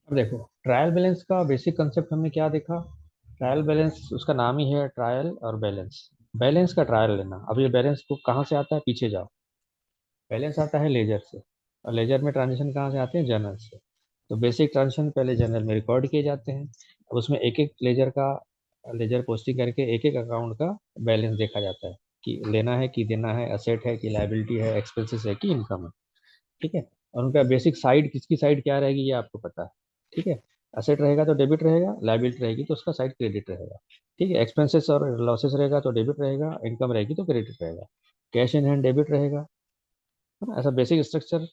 अब देखो, trial balance का बेसिक कंसेप्ट हमने क्या देखा। ट्रायल बैलेंस उसका नाम ही है, ट्रायल और बैलेंस। बैलेंस का ट्रायल लेना। अब ये बैलेंस को कहाँ से आता है, पीछे जाओ। बैलेंस आता है लेजर से, और लेजर में ट्रांजेक्शन कहाँ से आते हैं, जर्नल से। तो बेसिक ट्रांजेक्शन पहले जर्नल में रिकॉर्ड किए जाते हैं। अब उसमें एक एक लेजर का, लेजर पोस्टिंग करके एक एक अकाउंट का बैलेंस देखा जाता है कि लेना है कि देना है, असेट है कि लाइबिलिटी है, एक्सपेंसेस है कि इनकम है। ठीक है। और उनका बेसिक साइड, किसकी साइड क्या रहेगी ये आपको पता है। ठीक है। असेट रहेगा तो डेबिट रहेगा, लाइबिलिटी रहेगी तो उसका साइड क्रेडिट रहेगा। ठीक है। एक्सपेंसेस और लॉसेस रहेगा तो डेबिट रहेगा, इनकम रहेगी तो क्रेडिट रहेगा। कैश इन हैंड डेबिट रहेगा, है ना। ऐसा बेसिक स्ट्रक्चर।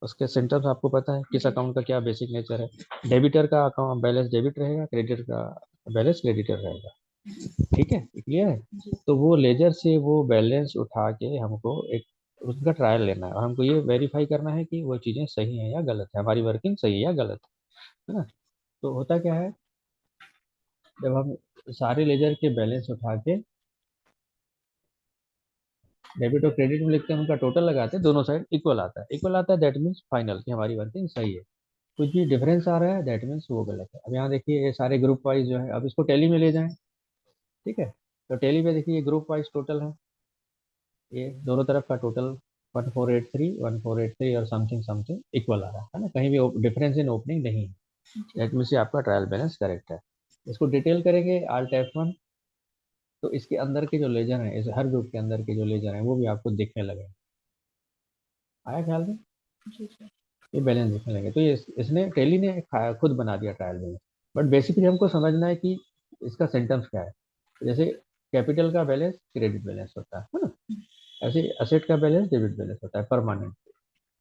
उसके सिम्टम्स आपको पता है किस अकाउंट का क्या बेसिक नेचर है। डेबिटर का अकाउंट बैलेंस डेबिट रहेगा, क्रेडिटर का बैलेंस क्रेडिटर रहेगा। ठीक है, क्लियर है। तो वो लेजर से वो बैलेंस उठा के हमको एक उसका ट्रायल लेना है, और हमको ये वेरीफाई करना है कि वो चीज़ें सही है या गलत है, हमारी वर्किंग सही है या गलत है ना। तो होता क्या है, जब हम सारे लेजर के बैलेंस उठा के डेबिट और क्रेडिट में लिखते हैं, उनका टोटल लगाते हैं, दोनों साइड इक्वल आता है। इक्वल आता है दैट मीन्स फाइनल कि हमारी वर्किंग सही है। कुछ भी डिफरेंस आ रहा है दैट मीन्स वो गलत है। अब यहाँ देखिए, ये सारे ग्रुप वाइज जो है, अब इसको टैली में ले जाएं। ठीक है। तो टैली में देखिए, ये ग्रुप वाइज टोटल है, ये दोनों तरफ का टोटल 1483 और समथिंग समथिंग इक्वल आ रहा है ना, कहीं भी डिफरेंस इन ओपनिंग नहीं है। दैट मीन्स आपका ट्रायल बैलेंस करेक्ट है। इसको डिटेल करेंगे आल्ट F1। तो इसके अंदर के जो लेजर हैं, इस हर ग्रुप के अंदर के जो लेजर हैं वो भी आपको दिखने लगे। आया ख्याल में। ये बैलेंस दिखने लगे, तो ये इसने टेली ने खुद बना दिया ट्रायल बैलेंस। बट बेसिकली हमको समझना है कि इसका सेंटेंस क्या है। जैसे कैपिटल का बैलेंस क्रेडिट बैलेंस होता है ना। ऐसे एसेट का बैलेंस डेबिट बैलेंस होता है परमानेंट।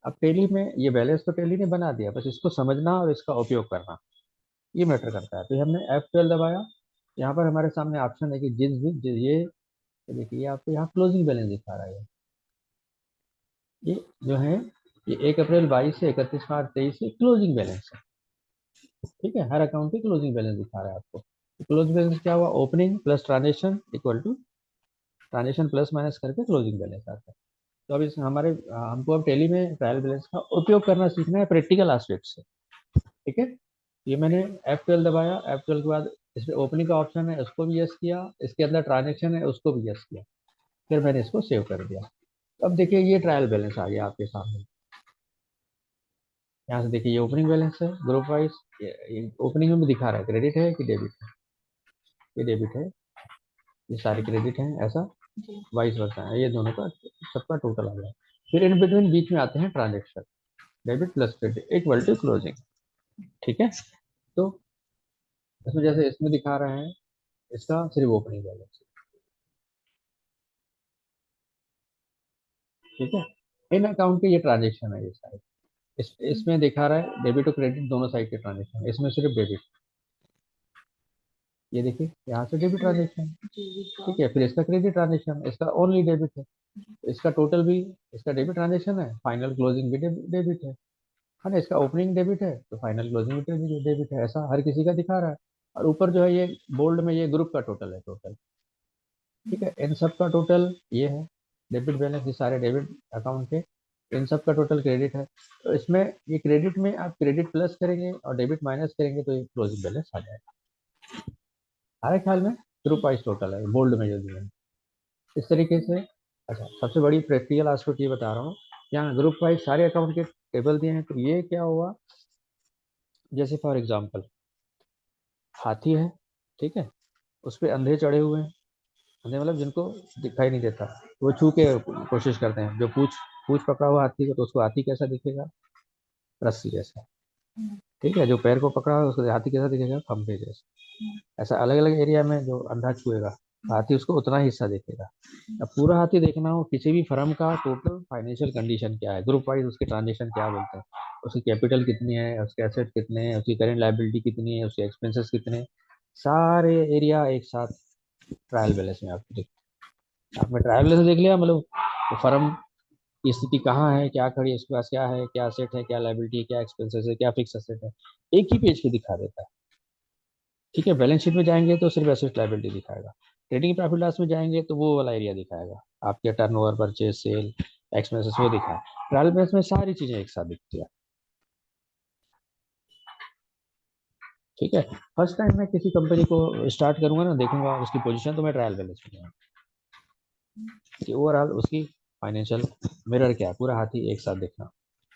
अब टेली में ये बैलेंस तो टेली ने बना दिया, बस इसको समझना और इसका उपयोग करना, ये मैटर करता है। तो हमने F12 दबाया। यहाँ पर हमारे सामने ऑप्शन है कि ये देखिए, ये आपको यहाँ क्लोजिंग बैलेंस दिखा रहा है। ये जो है, ये 1 अप्रैल 22 से 31 मार्च 23 से क्लोजिंग बैलेंस है। ठीक है, हर अकाउंट की क्लोजिंग बैलेंस दिखा रहा है आपको। क्लोजिंग बैलेंस क्या हुआ, opening plus transaction equal to transaction plus minus करके क्लोजिंग बैलेंस आता है। तो अब इस हमारे हमको अब टेली में ट्रायल बैलेंस का उपयोग करना सीखना है प्रैक्टिकल एस्पेक्ट से। ठीक है। ये मैंने F12 दबाया। F12 के बाद इसमें ओपनिंग का ऑप्शन है, उसको भी यस किया। इसके अंदर ट्रांजेक्शन है, उसको भी यस किया। फिर मैंने इसको सेव कर दिया। अब देखिए, ये ट्रायल बैलेंस आ गया आपके सामने। यहाँ से देखिए, ये ओपनिंग बैलेंस है ग्रुप वाइज। ये ओपनिंग में भी दिखा रहा है क्रेडिट है कि डेबिट है। ये डेबिट है, ये सारे क्रेडिट हैं, ऐसा वाइस वर्सा है, ये दोनों का सबका टोटल आ गया। फिर इन बिटवीन बीच में आते हैं transaction, debit plus credit equal to closing. ठीक है। तो इसमें जैसे इसमें दिखा रहे हैं, इसका सिर्फ ओपनिंग बैलेंस। ठीक है। इन अकाउंट के ये ट्रांजेक्शन है, ये सारे। इसमें दिखा रहा है डेबिट और क्रेडिट दोनों साइड के ट्रांजेक्शन, इसमें सिर्फ डेबिट। ये देखिए, यहाँ से डेबिट ट्रांजेक्शन। ठीक है। फिर इसका क्रेडिट ट्रांजेक्शन, इसका ओनली डेबिट है। इसका टोटल भी, इसका डेबिट ट्रांजेक्शन है, फाइनल क्लोजिंग भी डेबिट है ना। इसका ओपनिंग डेबिट है तो फाइनल क्लोजिंग भी डेबिट है, ऐसा हर किसी का दिखा रहा है। और ऊपर जो है, ये बोल्ड में ये ग्रुप का टोटल है, टोटल। ठीक है। इन सब का टोटल ये है, डेबिट बैलेंस, ये सारे डेबिट अकाउंट के, इन सब का टोटल क्रेडिट है। तो इसमें ये क्रेडिट में आप क्रेडिट प्लस करेंगे और डेबिट माइनस करेंगे तो ये क्लोजिंग बैलेंस आ जाएगा। हमारे ख्याल में ग्रुप वाइज टोटल है बोल्ड में जो दिया है, इस तरीके से। अच्छा, सबसे बड़ी प्रैक्टिकल एस्पेक्ट ये बता रहा हूँ। यहाँ ग्रुप वाइज सारे अकाउंट के टेबल दिए हैं, तो ये क्या हुआ, जैसे फॉर एग्जांपल हाथी है। ठीक है। उस पे अंधे चढ़े हुए हैं। अंधे मतलब जिनको दिखाई नहीं देता, वो छू के कोशिश करते हैं। जो पूछ पूछ पकड़ा हुआ हाथी को, तो उसको हाथी कैसा दिखेगा, रस्सी जैसा। ठीक है। जो पैर को पकड़ा हुआ उसको हाथी कैसा दिखेगा, खंभे जैसा। ऐसा अलग अलग एरिया में जो अंधा छुएगा, हाथी उसको उतना ही हिस्सा दिखेगा। अब पूरा हाथी देखना हो, किसी भी फर्म का टोटल फाइनेंशियल कंडीशन क्या है, ग्रुप वाइज उसके ट्रांजेक्शन क्या बोलते हैं, उसकी कैपिटल कितनी है, उसके एसेट कितने हैं, उसकी करेंट लायबिलिटी कितनी है, उसके एक्सपेंसेस कितने हैं, सारे एरिया एक साथ ट्रायल बैलेंस में आपको दिख। आपने ट्रायल बैलेंस देख लिया, मतलब तो फर्म की स्थिति कहाँ है, क्या खड़ी है, उसके पास क्या है, क्या एसेट है, क्या लायबिलिटी है, क्या एक्सपेंसेस है, क्या फिक्स एसेट है, एक ही पेज पे दिखा देता है। ठीक है। बैलेंस शीट में जाएंगे तो सिर्फ एसेट लायबिलिटी दिखाएगा। ट्रेडिंग प्रॉफिट लॉस में जाएंगे तो वो वाला एरिया दिखाएगा, आपके टर्नओवर, परचेज, सेल, एक्सपेंसेस, वो दिखाए। ट्रायल बैलेंस में सारी चीजें एक साथ दिखती है। ठीक है। फर्स्ट टाइम मैं किसी कंपनी को स्टार्ट करूंगा ना, देखूंगा उसकी पोजीशन, तो मैं ट्रायल बैलेंस में कि ओवरऑल उसकी फाइनेंशियल मिरर क्या है, पूरा हाथी एक साथ देखना।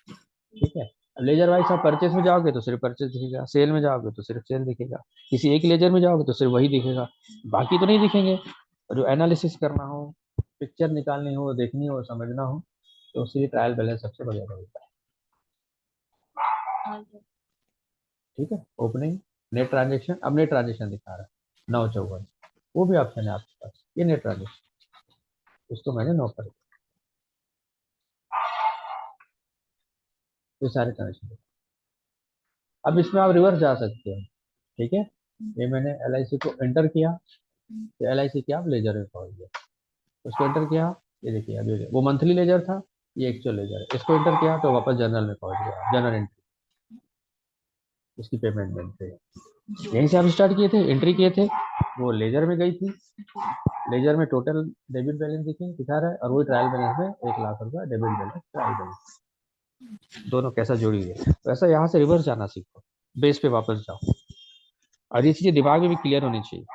ठीक है। लेजर वाइज आप परचेस में जाओगे तो सिर्फ परचेस दिखेगा, सेल में जाओगे तो सिर्फ सेल दिखेगा, किसी एक लेजर में जाओगे तो सिर्फ वही दिखेगा, बाकी तो नहीं दिखेंगे। और जो एनालिसिस करना हो, पिक्चर निकालनी हो, देखनी हो, समझना हो, तो उसके लिए ट्रायल बैलेंस सबसे बढ़िया तरीका है। ठीक है। ओपनिंग, नेट ट्रांजेक्शन, अब नेट ट्रांजेक्शन दिखा रहा है 954, वो भी ऑप्शन है आपके पास, ये नेट ट्रांजेक्शन, उसको मैंने 9 कर दिया, ये सारे ट्रांजेक्शन। अब इसमें आप रिवर्स जा सकते हो। ठीक है। ये मैंने एल आई सी को एंटर किया, तो एल आई सी क्या, आप लेजर में पहुंच गया, उसको एंटर किया, ये देखिए अभी वो मंथली लेजर था, ये एक्चुअल लेजर है, इसको एंटर किया तो वापस जर्नल में पहुंच गया, जर्नल एंट्री, उसकी पेमेंट बनते हैं। यहीं से आप स्टार्ट किए थे, एंट्री किए थे, वो लेजर में गई थी, लेजर में टोटल डेबिट बैलेंस दिखा रहा है, और वही ट्रायल बैलेंस में 1 लाख रुपया डेबिट बैलेंस, ट्रायल बैलेंस, दोनों कैसा जोड़ी है। तो ऐसा यहाँ से रिवर्स जाना सीखो, बेस पे वापस जाओ, और ये चीजें दिमाग में भी क्लियर होनी चाहिए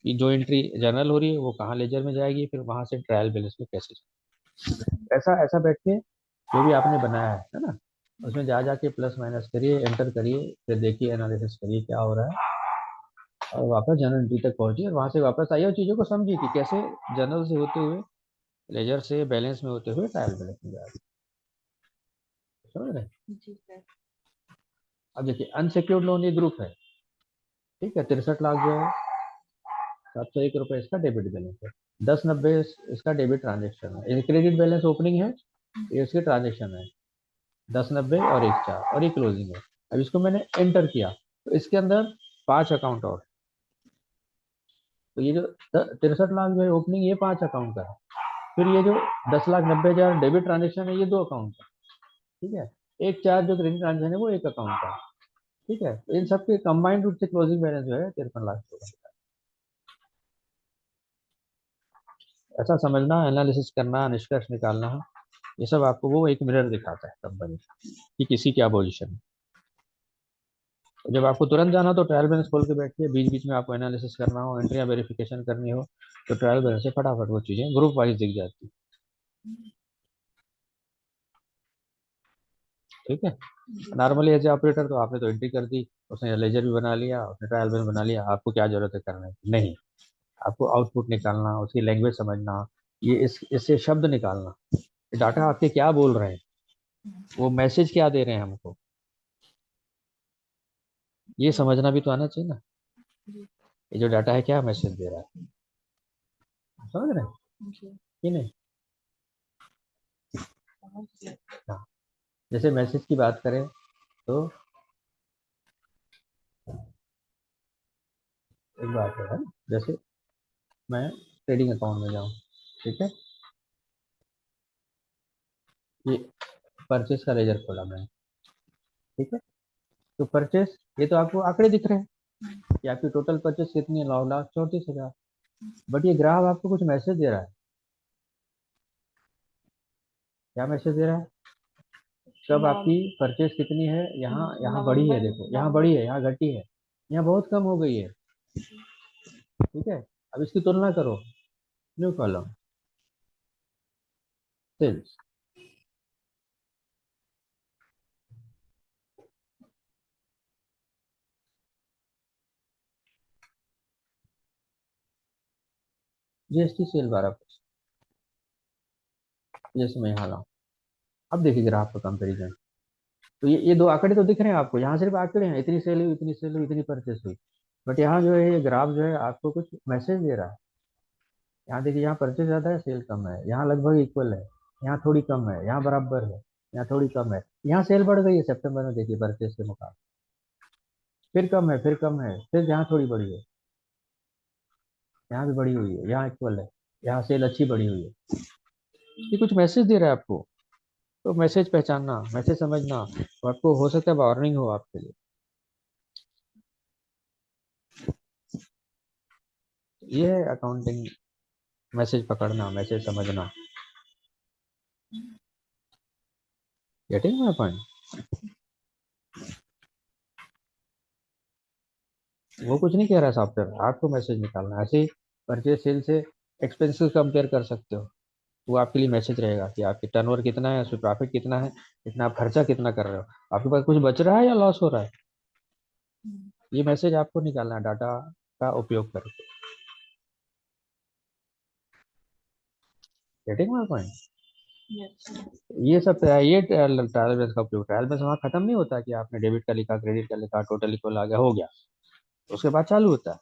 कि जो एंट्री जनरल हो रही है वो कहाँ लेजर में जाएगी, फिर वहां से ट्रायल बैलेंस में कैसे ऐसा ऐसा बैठ के जो भी आपने बनाया है ना, उसमें जा जाके प्लस माइनस करिए, एंटर करिए, फिर देखिए, एनालिसिस करिए क्या हो रहा है, और वापस जनरल एंट्री तक पहुंचिए, और वहां से वापस आइए और चीजों को समझिए कि कैसे जनरल से होते हुए, लेजर से बैलेंस में होते हुए ट्रायल बैलेंस में जा रहे हैं। समझ रहे हैं? जी सर। अब देखिए अनसिक्योर्ड लोन ये ग्रुप है, ठीक है, 63 लाख जो है, 701 रुपये इसका डेबिट बैलेंस है, 1090 इसका डेबिट ट्रांजेक्शन है, ये क्रेडिट बैलेंस ओपनिंग है, ये इसके ट्रांजेक्शन है, 1090 और 14 और ये क्लोजिंग है। अब इसको मैंने एंटर किया, तो इसके अंदर 5 अकाउंट और, तो ये जो 63 लाख जो है ओपनिंग, ये 5 अकाउंट का है, फिर ये जो 10,90,000 डेबिट ट्रांजेक्शन है, ये 2 अकाउंट का। ठीक है। एक चार जो क्रेडिट ट्रांजेक्शन है वो 1 अकाउंट का। ठीक है। तो इन सबके कंबाइंड रूप से क्लोजिंग बैलेंस जो है 53 लाख होगा। ऐसा समझना, एनालिसिस करना, निष्कर्ष निकालना है, ये सब आपको वो एक मिरर दिखाता है कंपनी कि किसी क्या पोजीशन है। तो जब आपको तुरंत जाना हो तो ट्रायल बैलेंस खोल के बैठिए, बीच बीच में आपको एनालिसिस करना हो, एंट्रियां वेरिफिकेशन करनी हो, तो ट्रायल बैलेंस से फटाफट वो चीजें ग्रुप वाइज दिख जाती है। ठीक है। नॉर्मली एज ए ऑपरेटर तो आपने तो एंट्री कर दी, उसने लेजर भी बना लिया, उसने ट्रायल बैलेंस बना लिया, आपको क्या जरूरत है करने की, नहीं, आपको आउटपुट निकालना, उसकी लैंग्वेज समझना, ये इससे शब्द निकालना, डाटा आपके क्या बोल रहे हैं, वो मैसेज क्या दे रहे हैं हमको, ये समझना भी तो आना चाहिए ना, ये जो डाटा है क्या मैसेज दे रहा है, समझ रहे हैं कि नहीं। हाँ। जैसे मैसेज की बात करें तो एक बात है ना, जैसे मैं ट्रेडिंग अकाउंट में जाऊँ, ठीक है, ये परचेस का लेजर खोला मैंने, ठीक है, तो परचेस, ये तो आपको आंकड़े दिख रहे हैं कि आपकी टोटल परचेस कितनी है, 9,34,000, बट ये ग्राफ आपको कुछ मैसेज दे रहा है, क्या मैसेज दे रहा है, कब आपकी परचेस कितनी है, यहाँ यहाँ बढ़ी है, देखो यहाँ बढ़ी है, यहाँ घटी है, यहाँ बहुत कम हो गई है। ठीक है। अब इसकी तुलना करो, new column, sales, GST sale 12%, जैसे मैं यहाँ लाऊं, अब देखिए ग्राफ का कंपेरिजन, तो ये दो आंकड़े तो दिख रहे हैं आपको, यहाँ सिर्फ आंकड़े हैं, इतनी सेल हुई, इतनी सेल हुई, इतनी परचेस हुई, बट यहाँ जो है ये ग्राफ जो है आपको कुछ मैसेज दे रहा है। यहाँ देखिए, यहाँ परचेस ज्यादा है, सेल कम है, यहाँ लगभग इक्वल है, यहाँ थोड़ी कम है, यहाँ बराबर है, यहाँ थोड़ी कम है, यहाँ सेल बढ़ गई है सितंबर में, देखिए परचेस के मुकाबले, फिर कम है, फिर कम है, फिर यहाँ थोड़ी बढ़ी है, यहाँ भी बढ़ी हुई है, यहाँ इक्वल है, यहाँ सेल अच्छी बढ़ी हुई है, ये कुछ मैसेज दे रहा है आपको। तो मैसेज पहचानना, मैसेज समझना, तो आपको हो सकता है वार्निंग हो आपके लिए। ये है अकाउंटिंग, मैसेज पकड़ना, मैसेज समझना। Getting my point. वो कुछ नहीं कह रहा सॉफ्टवेयर, आपको मैसेज निकालना है। ऐसे ही परचेज सेल से एक्सपेंसेस कंपेयर कर सकते हो, वो आपके लिए मैसेज रहेगा कि आपकी टर्नओवर कितना है, उसमें प्रॉफिट कितना है, इतना आप खर्चा कितना कर रहे हो, आपके पास कुछ बच रहा है या लॉस हो रहा है। ये मैसेज आपको निकालना है डाटा का उपयोग करके। Getting my point. ये सब ये ट्रायल बैलेंस का उपयोग, ट्रायल बैलेंस वहाँ खत्म नहीं होता कि आपने डेबिट का लिखा, क्रेडिट का लिखा, टोटल इक्वल आ गया, हो गया, उसके बाद चालू होता है।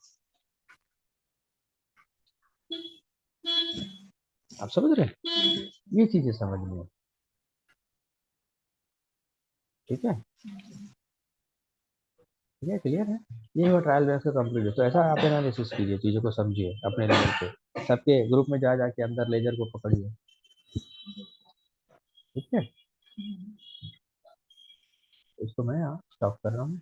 आप समझ रहे हैं, ये चीजें समझनी है। ठीक है, ठीक है, क्लियर है। ये हुआ ट्रायल बैलेंस का कंप्लीट। तो ऐसा आप एनालिसिस कीजिए, चीजों को समझिए अपने लेवल पे, सबके ग्रुप में जा जाके अंदर लेजर को पकड़िए। ठीक है, इसको मैं यहाँ स्टॉप कर रहा हूँ।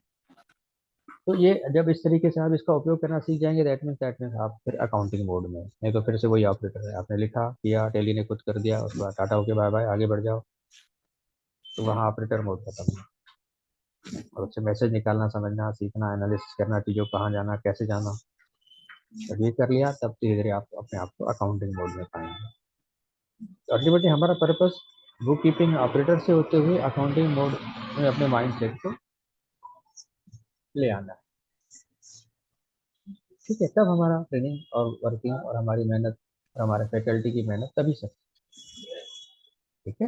तो ये जब इस तरीके से आप इसका उपयोग करना सीख जाएंगे, दैट मीन्स आप फिर अकाउंटिंग मोड में, नहीं तो फिर से वही ऑपरेटर है, आपने लिखा किया, टेली ने खुद कर दिया, उसके बाद टाटा होके बाय बाय, आगे बढ़ जाओ, तो वहाँ ऑपरेटर मोड खत्म है। और उससे मैसेज निकालना, समझना, सीखना, एनालिसिस करना, चीज़ों को कहाँ जाना, कैसे जाना, जब ये कर लिया तब धीरे धीरे आप अपने आप को अकाउंटिंग मोड में पाएंगे। अल्टीमेटली हमारा पर्पस बुक कीपिंग ऑपरेटर से होते हुए अकाउंटिंग मोड में अपने माइंड सेट को ले आना है। ठीक है, तब हमारा ट्रेनिंग और वर्किंग और हमारी मेहनत और हमारे फैकल्टी की मेहनत तभी सकती है। ठीक है।